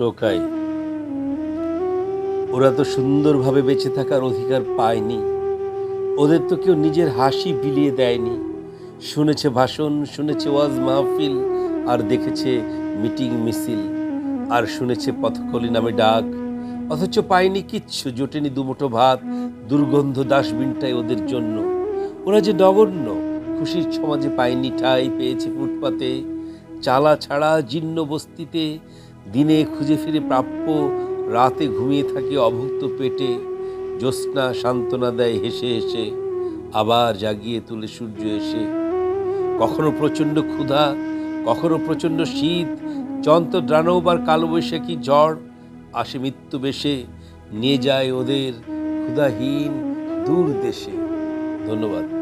টোকাই, ওরা তো সুন্দরভাবে বেঁচে থাকার অধিকার পায়নি। ওদের তো কেউ নিজের হাসি বিলিয়ে দেয়নি। শুনেছে ভাষণ, শুনেছে ওয়াজ মাহফিল, আর দেখেছে মিটিং মিছিল, আর শুনেছে পথকলি নামে ডাক, অথচ পায়নি কিচ্ছু, জোটেনি দুমুঠো ভাত। দুর্গন্ধ ডাস্টবিনটাই ওদের জন্য। ওরা যে নগণ্য, খুশির সমাজে পায়নি ঠাঁই, পেয়েছে ফুটপাতে, চালা ছাড়া জীর্ণ বস্তিতে। দিনে খুঁজে ফিরে প্রাপ্য, রাতে ঘুমিয়ে থাকে অভুক্ত পেটে। জ্যোৎস্না সান্ত্বনা দেয় হেসে হেসে, আবার জাগিয়ে তুলে সূর্য এসে। কখনো প্রচণ্ড ক্ষুধা, কখনো প্রচণ্ড শীত, যন্ত্রদানব আর কালবৈশাখী ঝড় আসে মৃত্যু বেশে, নিয়ে যায় ওদের ক্ষুধাহীন দূর দেশে। ধন্যবাদ।